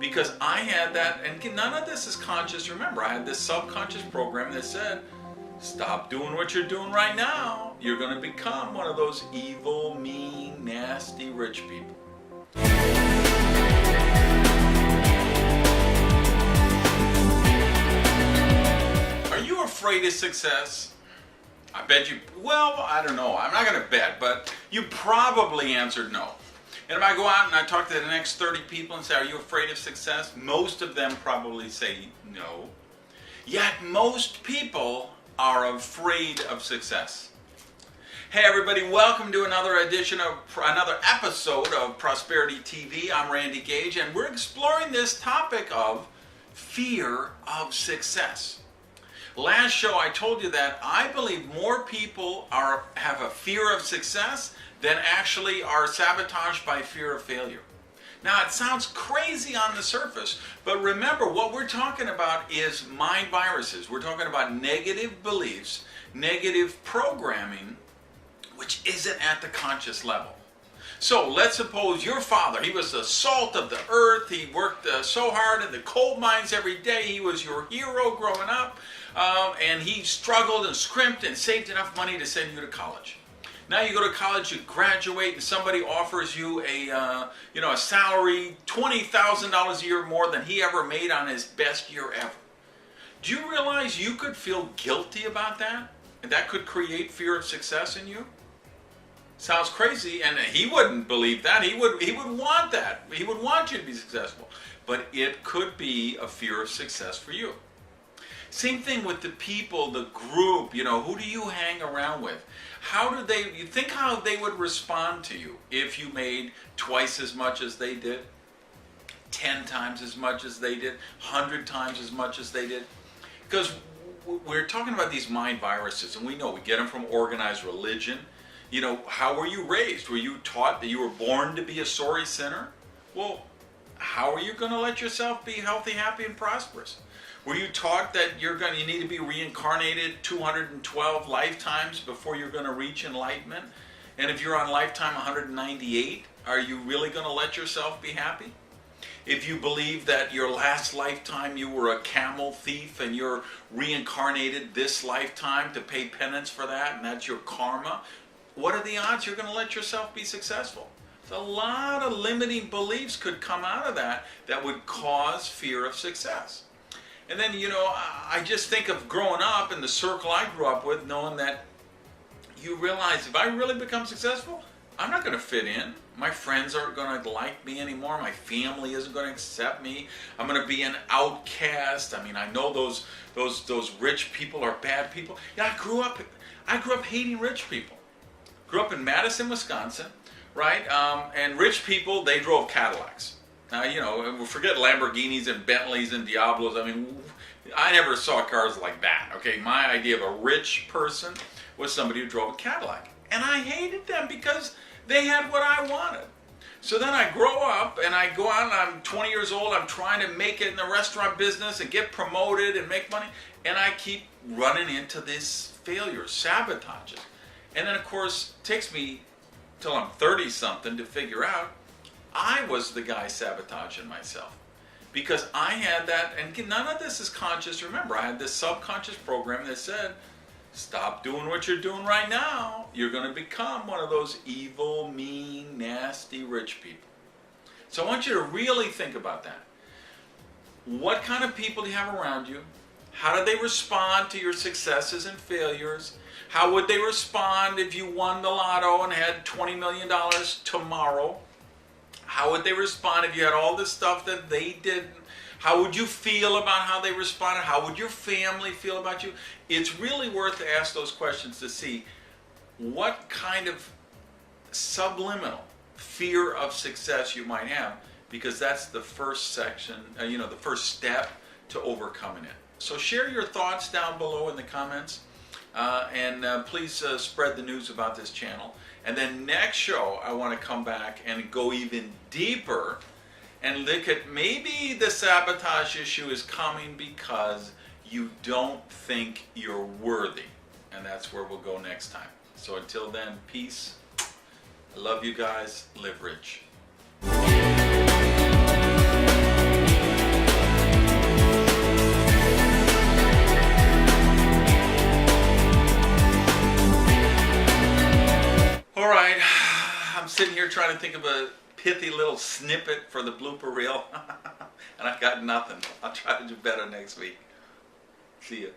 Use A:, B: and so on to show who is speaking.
A: Because I had that, and none of this is conscious. Remember, I had this subconscious program that said, stop doing what you're doing right now. You're going to become one of those evil, mean, nasty, rich people. Are you afraid of success? I bet you, well, I don't know. I'm not going to bet, but you probably answered no. And if I go out and I talk to the next 30 people and say, are you afraid of success? Most of them probably say no. Yet most people are afraid of success. Hey everybody, welcome to another episode of Prosperity TV. I'm Randy Gage, and we're exploring this topic of fear of success. Last show I told you that I believe more people have a fear of success than actually are sabotaged by fear of failure. Now, it sounds crazy on the surface, but remember, what we're talking about is mind viruses. We're talking about negative beliefs, negative programming, which isn't at the conscious level. So let's suppose your father, he was the salt of the earth, he worked so hard in the coal mines every day, he was your hero growing up, and he struggled and scrimped and saved enough money to send you to college. Now you go to college, you graduate, and somebody offers you a salary $20,000 a year more than he ever made on his best year ever. Do you realize you could feel guilty about that? And that could create fear of success in you? Sounds crazy, and he wouldn't believe that. He would want that. He would want you to be successful. But it could be a fear of success for you. Same thing with the people, the group, who do you hang around with? You think how they would respond to you if you made twice as much as they did, 10 times as much as they did, 100 times as much as they did? Because we're talking about these mind viruses, and we know we get them from organized religion. How were you raised? Were you taught that you were born to be a sorry sinner? Well, how are you going to let yourself be healthy, happy, and prosperous? Were you taught that you need to be reincarnated 212 lifetimes before you're going to reach enlightenment? And if you're on lifetime 198, are you really going to let yourself be happy? If you believe that your last lifetime you were a camel thief and you're reincarnated this lifetime to pay penance for that, and that's your karma, what are the odds you're going to let yourself be successful? So a lot of limiting beliefs could come out of that would cause fear of success. And then, I just think of growing up in the circle I grew up with, knowing that you realize if I really become successful, I'm not going to fit in. My friends aren't going to like me anymore. My family isn't going to accept me. I'm going to be an outcast. I mean, I know those rich people are bad people. Yeah, I grew up hating rich people. Grew up in Madison, Wisconsin, right? And rich people, they drove Cadillacs. Now, forget Lamborghinis and Bentleys and Diablos. I mean, I never saw cars like that, okay? My idea of a rich person was somebody who drove a Cadillac. And I hated them because they had what I wanted. So then I grow up and I go out and I'm 20 years old. I'm trying to make it in the restaurant business and get promoted and make money. And I keep running into this failure, sabotages. And then, of course, it takes me till I'm 30-something to figure out I was the guy sabotaging myself. Because I had that, and none of this is conscious. Remember, I had this subconscious program that said, stop doing what you're doing right now. You're going to become one of those evil, mean, nasty, rich people. So I want you to really think about that. What kind of people do you have around you? How do they respond to your successes and failures? How would they respond if you won the lotto and had $20 million tomorrow? How would they respond if you had all this stuff that they didn't? How would you feel about how they responded? How would your family feel about you? It's really worth to ask those questions to see what kind of subliminal fear of success you might have, because that's the first section, the first step to overcoming it. So share your thoughts down below in the comments, and please spread the news about this channel. And then next show, I want to come back and go even deeper and look at maybe the sabotage issue is coming because you don't think you're worthy. And that's where we'll go next time. So until then, peace. I love you guys. Live rich. All right, I'm sitting here trying to think of a pithy little snippet for the blooper reel, and I've got nothing. I'll try to do better next week. See ya.